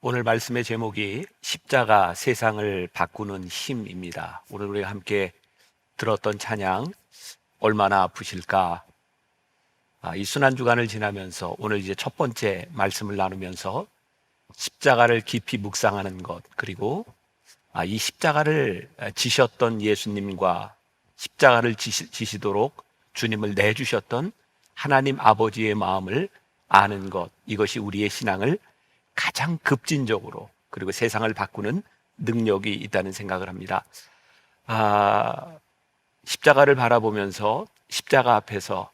오늘 말씀의 제목이 십자가 세상을 바꾸는 힘입니다. 오늘 우리가 함께 들었던 찬양 얼마나 아프실까? 이 순환주간을 지나면서 오늘 이제 첫 번째 말씀을 나누면서 십자가를 깊이 묵상하는 것, 그리고 이 십자가를 지셨던 예수님과 십자가를 지시도록 주님을 내주셨던 하나님 아버지의 마음을 아는 것, 이것이 우리의 신앙을 가장 급진적으로 그리고 세상을 바꾸는 능력이 있다는 생각을 합니다. 십자가를 바라보면서 십자가 앞에서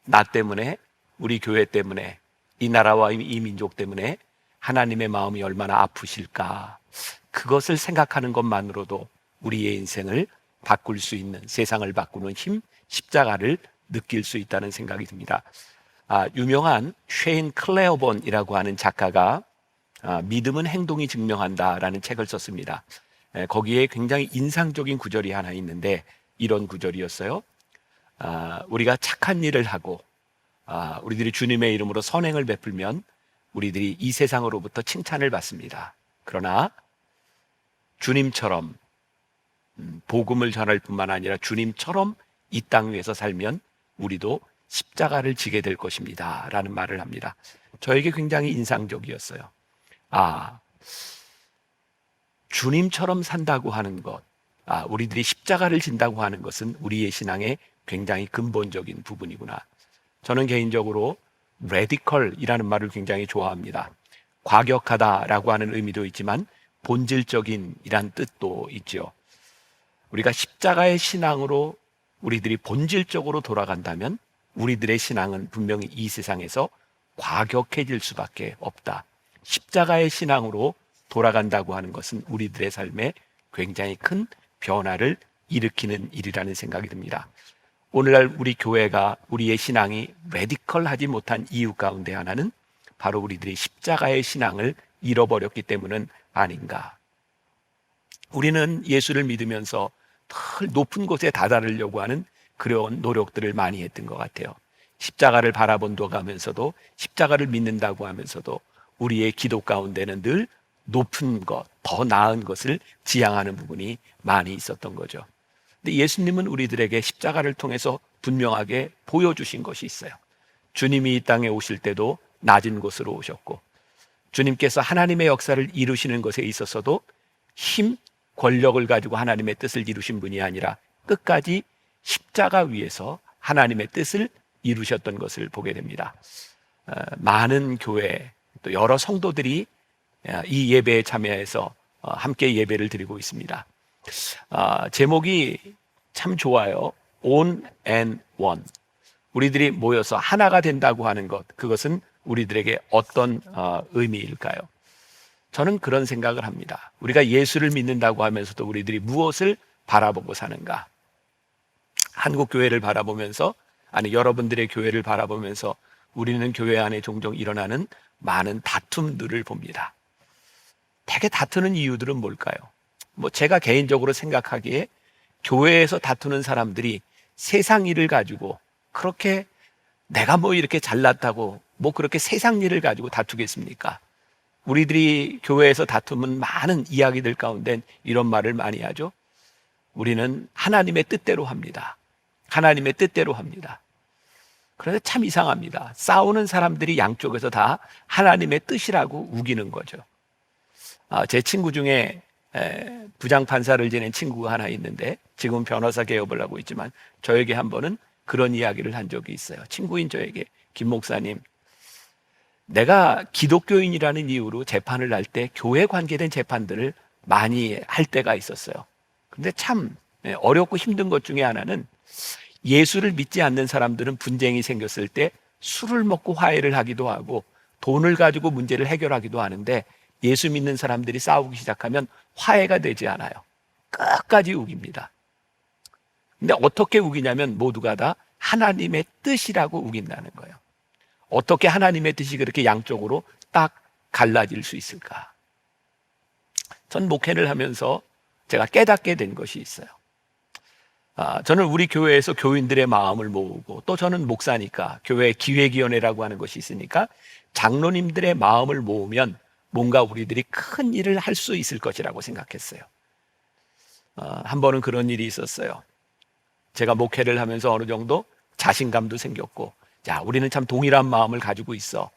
나 때문에, 우리 교회 때문에, 이 나라와 이 민족 때문에 하나님의 마음이 얼마나 아프실까, 그것을 생각하는 것만으로도 우리의 인생을 바꿀 수 있는, 세상을 바꾸는 힘, 십자가를 느낄 수 있다는 생각이 듭니다. 유명한 쉐인 클레어본이라고 하는 작가가 믿음은 행동이 증명한다라는 책을 썼습니다. 거기에 굉장히 인상적인 구절이 하나 있는데 이런 구절이었어요. 우리가 착한 일을 하고 우리들이 주님의 이름으로 선행을 베풀면 우리들이 이 세상으로부터 칭찬을 받습니다. 그러나 주님처럼 복음을 전할 뿐만 아니라 주님처럼 이 땅 위에서 살면 우리도 십자가를 지게 될 것입니다 라는 말을 합니다. 저에게 굉장히 인상적이었어요. 주님처럼 산다고 하는 것, 우리들이 십자가를 진다고 하는 것은 우리의 신앙의 굉장히 근본적인 부분이구나. 저는 개인적으로 레디컬이라는 말을 굉장히 좋아합니다. 과격하다라고 하는 의미도 있지만 본질적인이란 뜻도 있죠. 우리가 십자가의 신앙으로 우리들이 본질적으로 돌아간다면 우리들의 신앙은 분명히 이 세상에서 과격해질 수밖에 없다. 십자가의 신앙으로 돌아간다고 하는 것은 우리들의 삶에 굉장히 큰 변화를 일으키는 일이라는 생각이 듭니다. 오늘날 우리 교회가, 우리의 신앙이 레디컬하지 못한 이유 가운데 하나는 바로 우리들이 십자가의 신앙을 잃어버렸기 때문은 아닌가. 우리는 예수를 믿으면서 더 높은 곳에 다다르려고 하는 그런 노력들을 많이 했던 것 같아요. 십자가를 바라본다고 하면서도, 십자가를 믿는다고 하면서도 우리의 기도 가운데는 늘 높은 것, 더 나은 것을 지향하는 부분이 많이 있었던 거죠. 근데 예수님은 우리들에게 십자가를 통해서 분명하게 보여주신 것이 있어요. 주님이 이 땅에 오실 때도 낮은 곳으로 오셨고, 주님께서 하나님의 역사를 이루시는 것에 있어서도 힘, 권력을 가지고 하나님의 뜻을 이루신 분이 아니라 끝까지 십자가 위에서 하나님의 뜻을 이루셨던 것을 보게 됩니다. 많은 교회, 또 여러 성도들이 이 예배에 참여해서 함께 예배를 드리고 있습니다. 제목이 참 좋아요. On and One. 우리들이 모여서 하나가 된다고 하는 것, 그것은 우리들에게 어떤 의미일까요? 저는 그런 생각을 합니다. 우리가 예수를 믿는다고 하면서도 우리들이 무엇을 바라보고 사는가? 한국 교회를 바라보면서, 아니 여러분들의 교회를 바라보면서 우리는 교회 안에 종종 일어나는 많은 다툼들을 봅니다. 대개 다투는 이유들은 뭘까요? 제가 개인적으로 생각하기에 교회에서 다투는 사람들이 세상 일을 가지고, 그렇게 내가 이렇게 잘났다고 그렇게 세상 일을 가지고 다투겠습니까? 우리들이 교회에서 다투는 많은 이야기들 가운데 이런 말을 많이 하죠. 우리는 하나님의 뜻대로 합니다. 하나님의 뜻대로 합니다. 그런데 참 이상합니다. 싸우는 사람들이 양쪽에서 다 하나님의 뜻이라고 우기는 거죠. 제 친구 중에 부장판사를 지낸 친구가 하나 있는데 지금 변호사 개업을 하고 있지만 저에게 한 번은 그런 이야기를 한 적이 있어요. 친구인 저에게, 김 목사님, 내가 기독교인이라는 이유로 재판을 할 때 교회 관계된 재판들을 많이 할 때가 있었어요. 근데 참 어렵고 힘든 것 중에 하나는, 예수를 믿지 않는 사람들은 분쟁이 생겼을 때 술을 먹고 화해를 하기도 하고 돈을 가지고 문제를 해결하기도 하는데, 예수 믿는 사람들이 싸우기 시작하면 화해가 되지 않아요. 끝까지 우깁니다. 근데 어떻게 우기냐면 모두가 다 하나님의 뜻이라고 우긴다는 거예요. 어떻게 하나님의 뜻이 그렇게 양쪽으로 딱 갈라질 수 있을까? 전 목회를 하면서 제가 깨닫게 된 것이 있어요. 저는 우리 교회에서 교인들의 마음을 모으고, 또 저는 목사니까 교회 기획위원회라고 하는 것이 있으니까 장로님들의 마음을 모으면 뭔가 우리들이 큰 일을 할 수 있을 것이라고 생각했어요. 한 번은 그런 일이 있었어요. 제가 목회를 하면서 어느 정도 자신감도 생겼고, 자, 우리는 참 동일한 마음을 가지고 있어.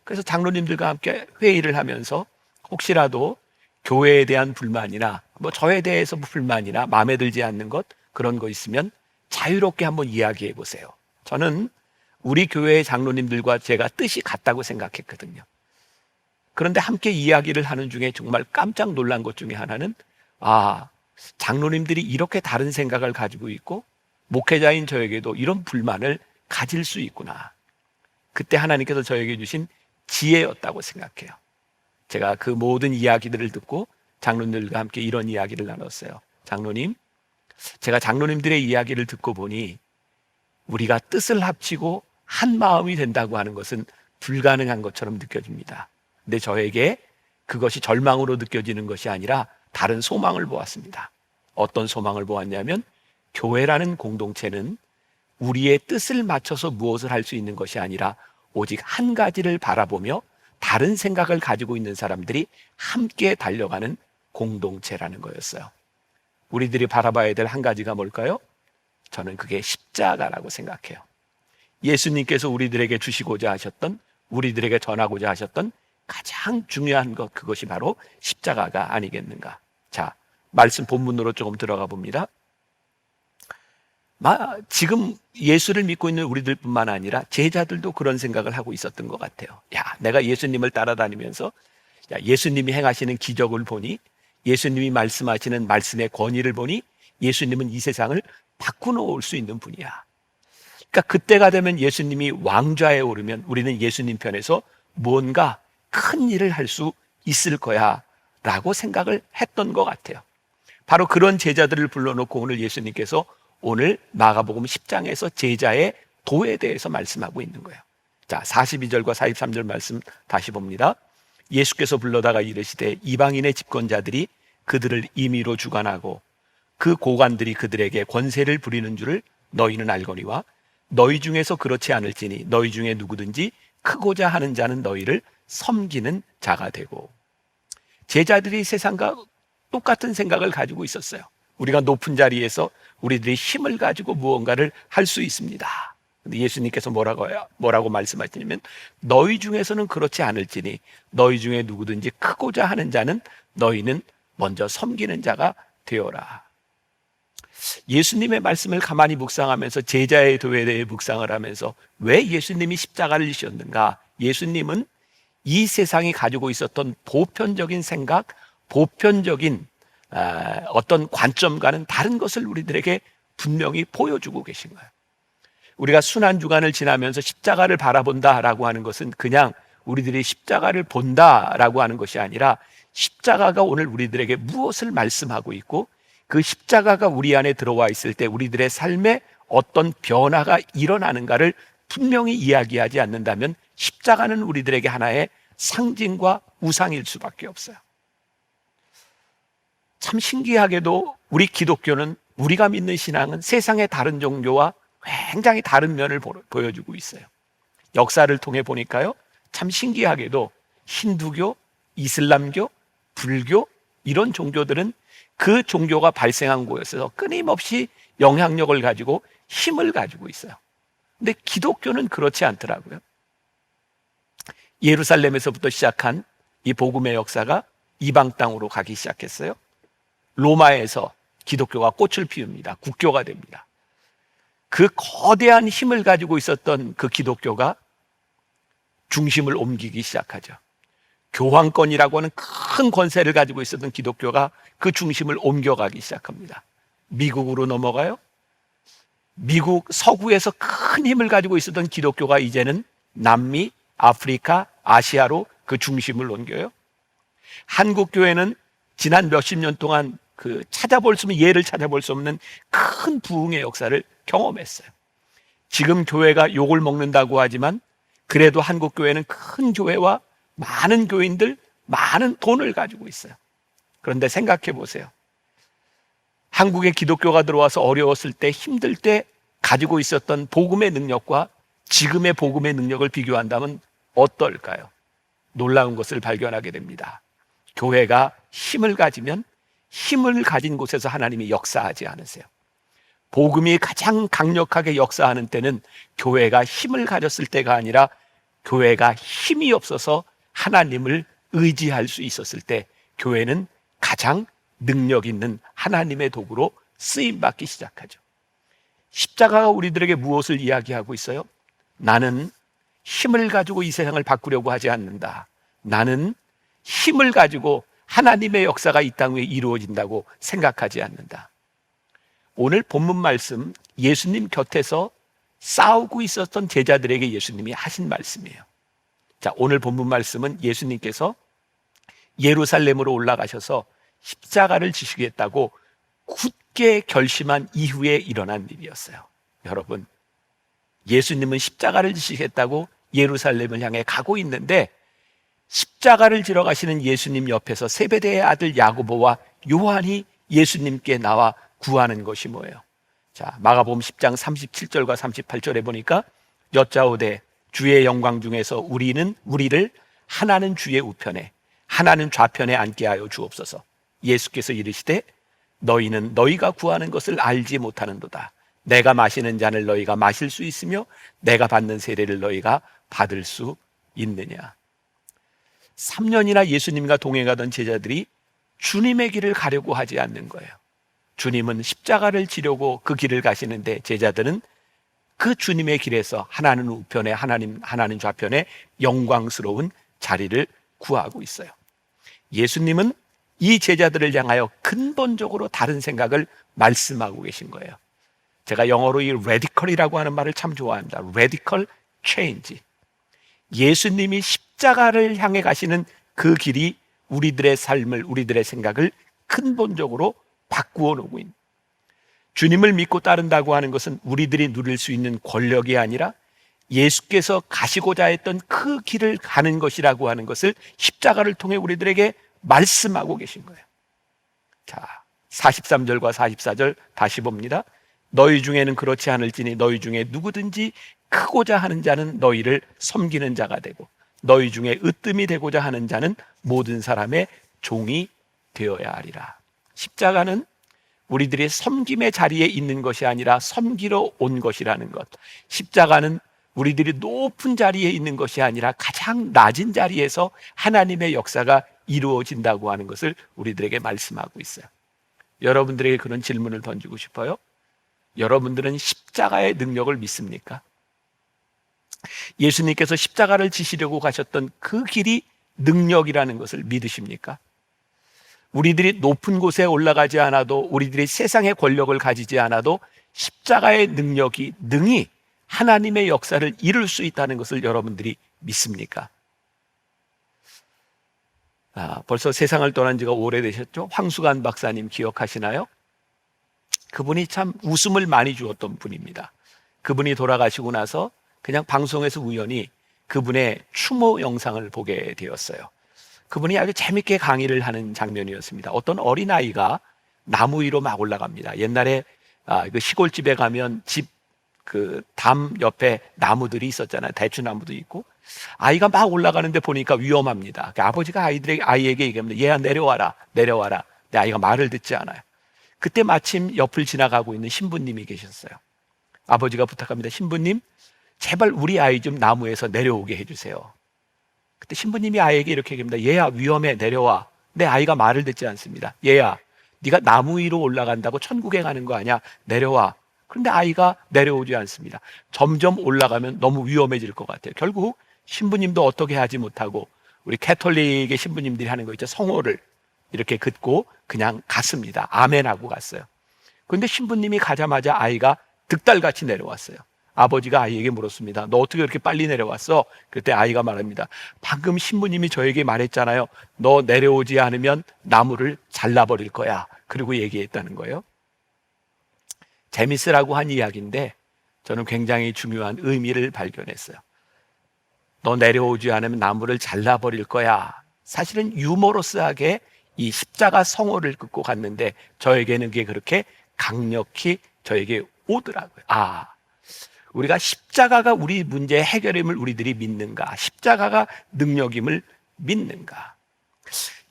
그래서 장로님들과 함께 회의를 하면서 혹시라도 교회에 대한 불만이나 뭐 저에 대해서 불만이나 마음에 들지 않는 것, 그런 거 있으면 자유롭게 한번 이야기해 보세요. 저는 우리 교회의 장로님들과 제가 뜻이 같다고 생각했거든요. 그런데 함께 이야기를 하는 중에 정말 깜짝 놀란 것 중에 하나는, 장로님들이 이렇게 다른 생각을 가지고 있고 목회자인 저에게도 이런 불만을 가질 수 있구나. 그때 하나님께서 저에게 주신 지혜였다고 생각해요. 제가 그 모든 이야기들을 듣고 장로님들과 함께 이런 이야기를 나눴어요. 장로님, 제가 장로님들의 이야기를 듣고 보니 우리가 뜻을 합치고 한 마음이 된다고 하는 것은 불가능한 것처럼 느껴집니다. 근데 저에게 그것이 절망으로 느껴지는 것이 아니라 다른 소망을 보았습니다. 어떤 소망을 보았냐면, 교회라는 공동체는 우리의 뜻을 맞춰서 무엇을 할 수 있는 것이 아니라 오직 한 가지를 바라보며 다른 생각을 가지고 있는 사람들이 함께 달려가는 공동체라는 거였어요. 우리들이 바라봐야 될 한 가지가 뭘까요? 저는 그게 십자가라고 생각해요. 예수님께서 우리들에게 주시고자 하셨던, 우리들에게 전하고자 하셨던 가장 중요한 것, 그것이 바로 십자가가 아니겠는가. 자, 말씀 본문으로 조금 들어가 봅니다. 지금 예수를 믿고 있는 우리들뿐만 아니라 제자들도 그런 생각을 하고 있었던 것 같아요. 내가 예수님을 따라다니면서 예수님이 행하시는 기적을 보니, 예수님이 말씀하시는 말씀의 권위를 보니 예수님은 이 세상을 바꾸놓을 수 있는 분이야. 그러니까 그때가 되면, 예수님이 왕좌에 오르면 우리는 예수님 편에서 뭔가 큰 일을 할 수 있을 거야 라고 생각을 했던 것 같아요. 바로 그런 제자들을 불러놓고 오늘 예수님께서 오늘 마가복음 10장에서 제자의 도에 대해서 말씀하고 있는 거예요. 자, 42절과 43절 말씀 다시 봅니다. 예수께서 불러다가 이르시되 이방인의 집권자들이 그들을 임의로 주관하고 그 고관들이 그들에게 권세를 부리는 줄을 너희는 알거니와 너희 중에서 그렇지 않을지니 너희 중에 누구든지 크고자 하는 자는 너희를 섬기는 자가 되고. 제자들이 세상과 똑같은 생각을 가지고 있었어요. 우리가 높은 자리에서 우리들이 힘을 가지고 무언가를 할 수 있습니다. 근데 예수님께서 뭐라고 말씀하시냐면, 너희 중에서는 그렇지 않을지니 너희 중에 누구든지 크고자 하는 자는 너희는 먼저 섬기는 자가 되어라. 예수님의 말씀을 가만히 묵상하면서 제자의 도에 대해 묵상을 하면서 왜 예수님이 십자가를 지셨는가? 예수님은 이 세상이 가지고 있었던 보편적인 생각, 보편적인 어떤 관점과는 다른 것을 우리들에게 분명히 보여주고 계신 거예요. 우리가 순환주간을 지나면서 십자가를 바라본다라고 하는 것은 그냥 우리들이 십자가를 본다라고 하는 것이 아니라, 십자가가 오늘 우리들에게 무엇을 말씀하고 있고 그 십자가가 우리 안에 들어와 있을 때 우리들의 삶에 어떤 변화가 일어나는가를 분명히 이야기하지 않는다면 십자가는 우리들에게 하나의 상징과 우상일 수밖에 없어요. 참 신기하게도 우리 기독교는, 우리가 믿는 신앙은 세상의 다른 종교와 굉장히 다른 면을 보여주고 있어요. 역사를 통해 보니까요, 참 신기하게도 힌두교, 이슬람교, 불교, 이런 종교들은 그 종교가 발생한 곳에서 끊임없이 영향력을 가지고 힘을 가지고 있어요. 근데 기독교는 그렇지 않더라고요. 예루살렘에서부터 시작한 이 복음의 역사가 이방 땅으로 가기 시작했어요. 로마에서 기독교가 꽃을 피웁니다. 국교가 됩니다. 그 거대한 힘을 가지고 있었던 그 기독교가 중심을 옮기기 시작하죠. 교황권이라고 하는 큰 권세를 가지고 있었던 기독교가 그 중심을 옮겨가기 시작합니다. 미국으로 넘어가요. 미국 서구에서 큰 힘을 가지고 있었던 기독교가 이제는 남미, 아프리카, 아시아로 그 중심을 옮겨요. 한국 교회는 지난 몇십 년 동안 예를 찾아볼 수 없는 큰 부흥의 역사를 경험했어요. 지금 교회가 욕을 먹는다고 하지만 그래도 한국 교회는 큰 교회와 많은 교인들, 많은 돈을 가지고 있어요. 그런데 생각해 보세요. 한국에 기독교가 들어와서 어려웠을 때, 힘들 때 가지고 있었던 복음의 능력과 지금의 복음의 능력을 비교한다면 어떨까요? 놀라운 것을 발견하게 됩니다. 교회가 힘을 가지면 힘을 가진 곳에서 하나님이 역사하지 않으세요. 복음이 가장 강력하게 역사하는 때는 교회가 힘을 가졌을 때가 아니라 교회가 힘이 없어서 하나님을 의지할 수 있었을 때 교회는 가장 능력 있는 하나님의 도구로 쓰임받기 시작하죠. 십자가가 우리들에게 무엇을 이야기하고 있어요? 나는 힘을 가지고 이 세상을 바꾸려고 하지 않는다. 나는 힘을 가지고 하나님의 역사가 이 땅 위에 이루어진다고 생각하지 않는다. 오늘 본문 말씀, 예수님 곁에서 싸우고 있었던 제자들에게 예수님이 하신 말씀이에요. 자, 오늘 본문 말씀은 예수님께서 예루살렘으로 올라가셔서 십자가를 지시겠다고 굳게 결심한 이후에 일어난 일이었어요. 여러분, 예수님은 십자가를 지시겠다고 예루살렘을 향해 가고 있는데 십자가를 지러 가시는 예수님 옆에서 세베대의 아들 야고보와 요한이 예수님께 나와 구하는 것이 뭐예요? 자, 마가복음 10장 37절과 38절에 보니까 여짜오되 주의 영광 중에서 우리를 하나는 주의 우편에 하나는 좌편에 앉게 하여 주옵소서. 예수께서 이르시되 너희는 너희가 구하는 것을 알지 못하는도다. 내가 마시는 잔을 너희가 마실 수 있으며 내가 받는 세례를 너희가 받을 수 있느냐. 3년이나 예수님과 동행하던 제자들이 주님의 길을 가려고 하지 않는 거예요. 주님은 십자가를 지려고 그 길을 가시는데 제자들은 그 주님의 길에서 하나는 우편에 하나는 좌편에 영광스러운 자리를 구하고 있어요. 예수님은 이 제자들을 향하여 근본적으로 다른 생각을 말씀하고 계신 거예요. 제가 영어로 이 radical이라고 하는 말을 참 좋아합니다. radical change. 예수님이 십자가를 향해 가시는 그 길이 우리들의 삶을, 우리들의 생각을 근본적으로 바꾸어 놓고 있는, 주님을 믿고 따른다고 하는 것은 우리들이 누릴 수 있는 권력이 아니라 예수께서 가시고자 했던 그 길을 가는 것이라고 하는 것을 십자가를 통해 우리들에게 말씀하고 계신 거예요. 자, 43절과 44절 다시 봅니다. 너희 중에는 그렇지 않을지니 너희 중에 누구든지 크고자 하는 자는 너희를 섬기는 자가 되고 너희 중에 으뜸이 되고자 하는 자는 모든 사람의 종이 되어야 하리라. 십자가는 우리들의 섬김의 자리에 있는 것이 아니라 섬기러 온 것이라는 것. 십자가는 우리들이 높은 자리에 있는 것이 아니라 가장 낮은 자리에서 하나님의 역사가 이루어진다고 하는 것을 우리들에게 말씀하고 있어요. 여러분들에게 그런 질문을 던지고 싶어요. 여러분들은 십자가의 능력을 믿습니까? 예수님께서 십자가를 지시려고 가셨던 그 길이 능력이라는 것을 믿으십니까? 우리들이 높은 곳에 올라가지 않아도, 우리들이 세상의 권력을 가지지 않아도 십자가의 능력이 능히 하나님의 역사를 이룰 수 있다는 것을 여러분들이 믿습니까? 벌써 세상을 떠난 지가 오래되셨죠? 황수관 박사님 기억하시나요? 그분이 참 웃음을 많이 주었던 분입니다. 그분이 돌아가시고 나서 그냥 방송에서 우연히 그분의 추모 영상을 보게 되었어요. 그분이 아주 재밌게 강의를 하는 장면이었습니다. 어떤 어린아이가 나무 위로 막 올라갑니다. 옛날에 그 시골집에 가면 집 그 담 옆에 나무들이 있었잖아요. 대추나무도 있고. 아이가 막 올라가는데 보니까 위험합니다. 아버지가 아이에게 얘기합니다. 얘야 내려와라. 근데 아이가 말을 듣지 않아요. 그때 마침 옆을 지나가고 있는 신부님이 계셨어요. 아버지가 부탁합니다. 신부님, 제발 우리 아이 좀 나무에서 내려오게 해주세요. 그때 신부님이 아이에게 이렇게 얘기합니다. 얘야 위험해, 내려와. 내 아이가 말을 듣지 않습니다. 얘야, 네가 나무 위로 올라간다고 천국에 가는 거 아니야? 내려와. 그런데 아이가 내려오지 않습니다. 점점 올라가면 너무 위험해질 것 같아요. 결국 신부님도 어떻게 하지 못하고 우리 캐톨릭의 신부님들이 하는 거 있죠. 성호를 이렇게 긋고 그냥 갔습니다. 아멘하고 갔어요. 그런데 신부님이 가자마자 아이가 득달같이 내려왔어요. 아버지가 아이에게 물었습니다. 너 어떻게 그렇게 빨리 내려왔어? 그때 아이가 말합니다. 방금 신부님이 저에게 말했잖아요. 너 내려오지 않으면 나무를 잘라버릴 거야. 그리고 얘기했다는 거예요. 재밌으라고 한 이야기인데 저는 굉장히 중요한 의미를 발견했어요. 너 내려오지 않으면 나무를 잘라버릴 거야. 사실은 유머러스하게 이 십자가 성호를 긋고 갔는데 저에게는 그게 그렇게 강력히 저에게 오더라고요. 우리가 십자가가 우리 문제의 해결임을 우리들이 믿는가? 십자가가 능력임을 믿는가?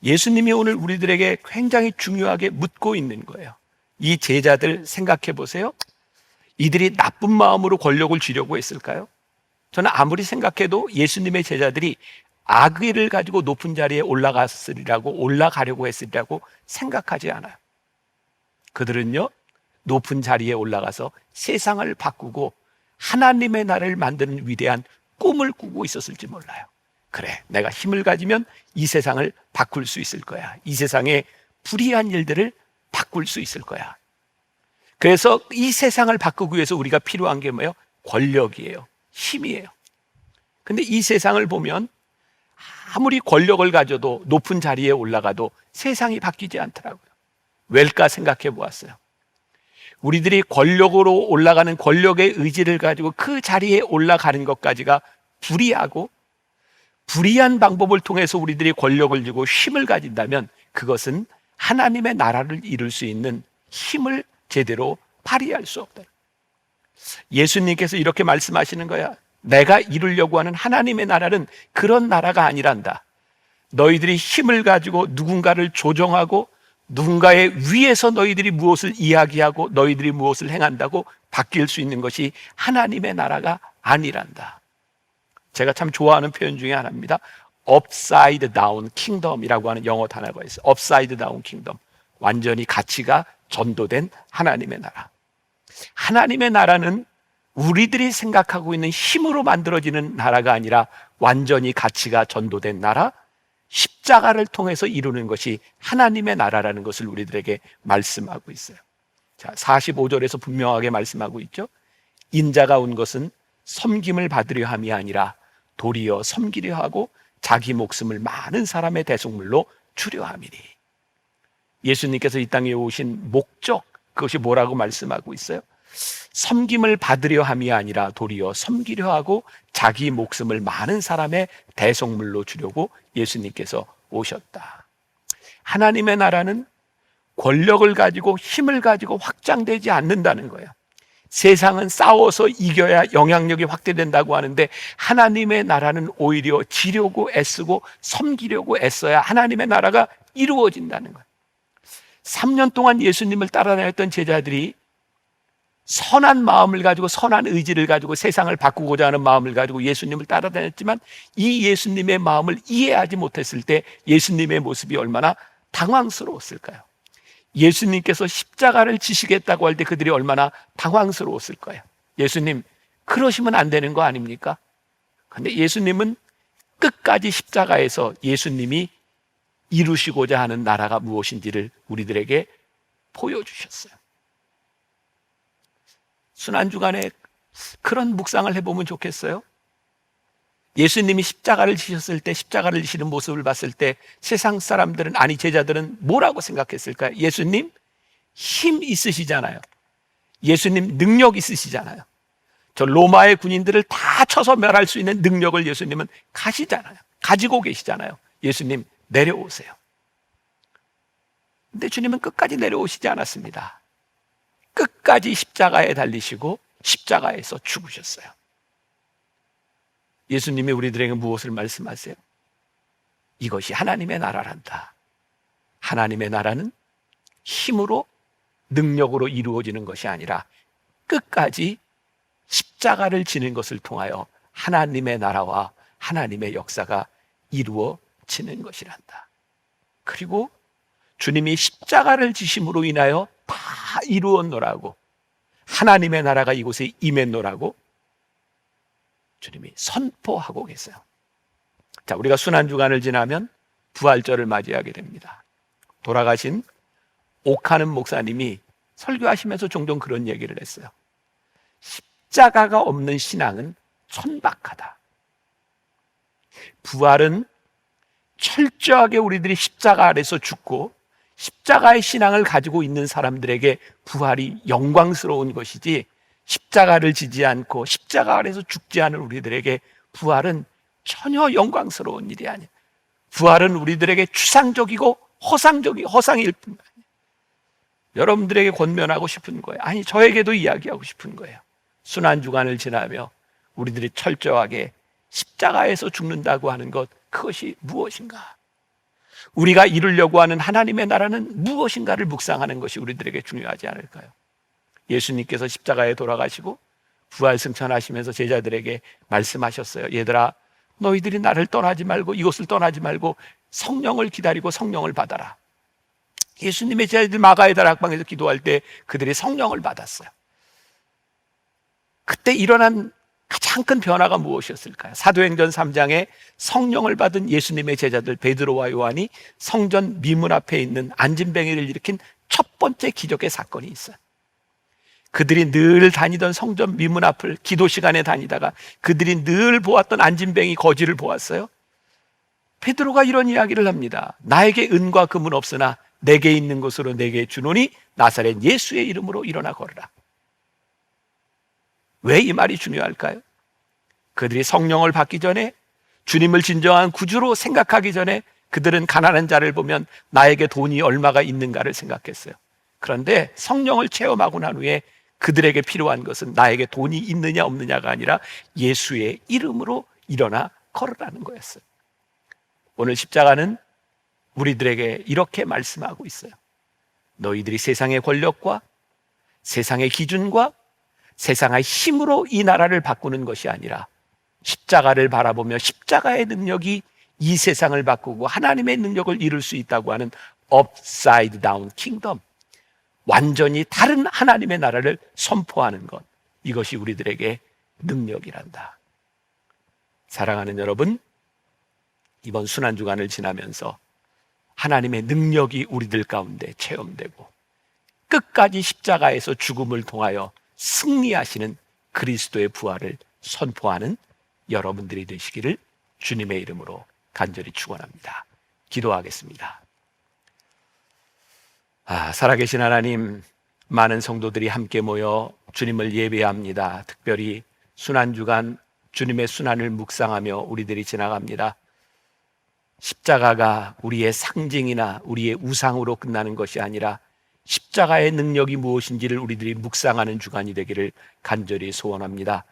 예수님이 오늘 우리들에게 굉장히 중요하게 묻고 있는 거예요. 이 제자들 생각해 보세요. 이들이 나쁜 마음으로 권력을 쥐려고 했을까요? 저는 아무리 생각해도 예수님의 제자들이 악의를 가지고 높은 자리에 올라가려고 했으리라고 생각하지 않아요. 그들은요, 높은 자리에 올라가서 세상을 바꾸고 하나님의 나라를 만드는 위대한 꿈을 꾸고 있었을지 몰라요. 그래, 내가 힘을 가지면 이 세상을 바꿀 수 있을 거야. 이 세상의 불의한 일들을 바꿀 수 있을 거야. 그래서 이 세상을 바꾸기 위해서 우리가 필요한 게 뭐예요? 권력이에요. 힘이에요. 근데 이 세상을 보면 아무리 권력을 가져도 높은 자리에 올라가도 세상이 바뀌지 않더라고요. 왜일까 생각해 보았어요. 우리들이 권력으로 올라가는 권력의 의지를 가지고 그 자리에 올라가는 것까지가 불의하고 불의한 방법을 통해서 우리들이 권력을 쥐고 힘을 가진다면 그것은 하나님의 나라를 이룰 수 있는 힘을 제대로 발휘할 수 없다. 예수님께서 이렇게 말씀하시는 거야. 내가 이루려고 하는 하나님의 나라는 그런 나라가 아니란다. 너희들이 힘을 가지고 누군가를 조정하고 누군가의 위에서 너희들이 무엇을 이야기하고 너희들이 무엇을 행한다고 바뀔 수 있는 것이 하나님의 나라가 아니란다. 제가 참 좋아하는 표현 중에 하나입니다. upside down kingdom이라고 하는 영어 단어가 있어요. upside down kingdom. 완전히 가치가 전도된 하나님의 나라. 하나님의 나라는 우리들이 생각하고 있는 힘으로 만들어지는 나라가 아니라 완전히 가치가 전도된 나라, 십자가를 통해서 이루는 것이 하나님의 나라라는 것을 우리들에게 말씀하고 있어요. 자, 45절에서 분명하게 말씀하고 있죠. 인자가 온 것은 섬김을 받으려 함이 아니라 도리어 섬기려 하고 자기 목숨을 많은 사람의 대속물로 주려 함이니. 예수님께서 이 땅에 오신 목적, 그것이 뭐라고 말씀하고 있어요? 섬김을 받으려 함이 아니라 도리어 섬기려 하고 자기 목숨을 많은 사람의 대속물로 주려고 예수님께서 오셨다. 하나님의 나라는 권력을 가지고 힘을 가지고 확장되지 않는다는 거예요. 세상은 싸워서 이겨야 영향력이 확대된다고 하는데 하나님의 나라는 오히려 지려고 애쓰고 섬기려고 애써야 하나님의 나라가 이루어진다는 거예요. 3년 동안 예수님을 따라다녔던 제자들이 선한 마음을 가지고 선한 의지를 가지고 세상을 바꾸고자 하는 마음을 가지고 예수님을 따라다녔지만 이 예수님의 마음을 이해하지 못했을 때 예수님의 모습이 얼마나 당황스러웠을까요? 예수님께서 십자가를 지시겠다고 할 때 그들이 얼마나 당황스러웠을 거예요. 예수님, 그러시면 안 되는 거 아닙니까? 그런데 예수님은 끝까지 십자가에서 예수님이 이루시고자 하는 나라가 무엇인지를 우리들에게 보여주셨어요. 순환주간에 그런 묵상을 해보면 좋겠어요. 예수님이 십자가를 지셨을 때 십자가를 지시는 모습을 봤을 때 세상 사람들은, 아니 제자들은 뭐라고 생각했을까요? 예수님 힘 있으시잖아요. 예수님 능력 있으시잖아요. 저 로마의 군인들을 다 쳐서 멸할 수 있는 능력을 예수님은 가시잖아요. 가지고 계시잖아요. 예수님 내려오세요. 근데 주님은 끝까지 내려오시지 않았습니다. 끝까지 십자가에 달리시고 십자가에서 죽으셨어요. 예수님이 우리들에게 무엇을 말씀하세요? 이것이 하나님의 나라란다. 하나님의 나라는 힘으로 능력으로 이루어지는 것이 아니라 끝까지 십자가를 지는 것을 통하여 하나님의 나라와 하나님의 역사가 이루어지는 것이란다. 그리고 주님이 십자가를 지심으로 인하여 다 이루었노라고, 하나님의 나라가 이곳에 임했노라고 주님이 선포하고 계세요. 자, 우리가 순환주간을 지나면 부활절을 맞이하게 됩니다. 돌아가신 옥하는 목사님이 설교하시면서 종종 그런 얘기를 했어요. 십자가가 없는 신앙은 천박하다. 부활은 철저하게 우리들이 십자가 아래서 죽고 십자가의 신앙을 가지고 있는 사람들에게 부활이 영광스러운 것이지, 십자가를 지지 않고 십자가 아래서 죽지 않은 우리들에게 부활은 전혀 영광스러운 일이 아니에요. 부활은 우리들에게 추상적이고 허상일 뿐 아니에요. 여러분들에게 권면하고 싶은 거예요. 아니, 저에게도 이야기하고 싶은 거예요. 순환주간을 지나며 우리들이 철저하게 십자가에서 죽는다고 하는 것, 그것이 무엇인가? 우리가 이루려고 하는 하나님의 나라는 무엇인가를 묵상하는 것이 우리들에게 중요하지 않을까요? 예수님께서 십자가에 돌아가시고 부활 승천하시면서 제자들에게 말씀하셨어요. 얘들아, 너희들이 나를 떠나지 말고 이곳을 떠나지 말고 성령을 기다리고 성령을 받아라. 예수님의 제자들 마가의 다락방에서 기도할 때 그들이 성령을 받았어요. 그때 일어난 가장 큰 변화가 무엇이었을까요? 사도행전 3장에 성령을 받은 예수님의 제자들 베드로와 요한이 성전 미문 앞에 있는 안진뱅이를 일으킨 첫 번째 기적의 사건이 있어요. 그들이 늘 다니던 성전 미문 앞을 기도 시간에 다니다가 그들이 늘 보았던 안진뱅이 거지를 보았어요. 베드로가 이런 이야기를 합니다. 나에게 은과 금은 없으나 내게 있는 것으로 내게 주노니 나사렛 예수의 이름으로 일어나 걸으라. 왜 이 말이 중요할까요? 그들이 성령을 받기 전에, 주님을 진정한 구주로 생각하기 전에 그들은 가난한 자를 보면 나에게 돈이 얼마가 있는가를 생각했어요. 그런데 성령을 체험하고 난 후에 그들에게 필요한 것은 나에게 돈이 있느냐 없느냐가 아니라 예수의 이름으로 일어나 걸으라는 거였어요. 오늘 십자가는 우리들에게 이렇게 말씀하고 있어요. 너희들이 세상의 권력과 세상의 기준과 세상의 힘으로 이 나라를 바꾸는 것이 아니라 십자가를 바라보며 십자가의 능력이 이 세상을 바꾸고 하나님의 능력을 이룰 수 있다고 하는 upside down kingdom, 완전히 다른 하나님의 나라를 선포하는 것, 이것이 우리들에게 능력이란다. 사랑하는 여러분, 이번 순환주간을 지나면서 하나님의 능력이 우리들 가운데 체험되고 끝까지 십자가에서 죽음을 통하여 승리하시는 그리스도의 부활을 선포하는 여러분들이 되시기를 주님의 이름으로 간절히 축원합니다. 기도하겠습니다. 살아계신 하나님, 많은 성도들이 함께 모여 주님을 예배합니다. 특별히 순환주간 주님의 순환을 묵상하며 우리들이 지나갑니다. 십자가가 우리의 상징이나 우리의 우상으로 끝나는 것이 아니라 십자가의 능력이 무엇인지를 우리들이 묵상하는 주간이 되기를 간절히 소원합니다.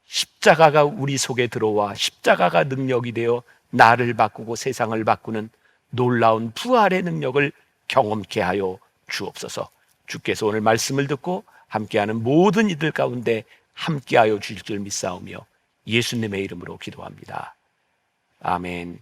십자가가 우리 속에 들어와 십자가가 능력이 되어 나를 바꾸고 세상을 바꾸는 놀라운 부활의 능력을 경험케 하여 주옵소서. 주께서 오늘 말씀을 듣고 함께하는 모든 이들 가운데 함께하여 주실 줄 믿사오며 예수님의 이름으로 기도합니다. 아멘.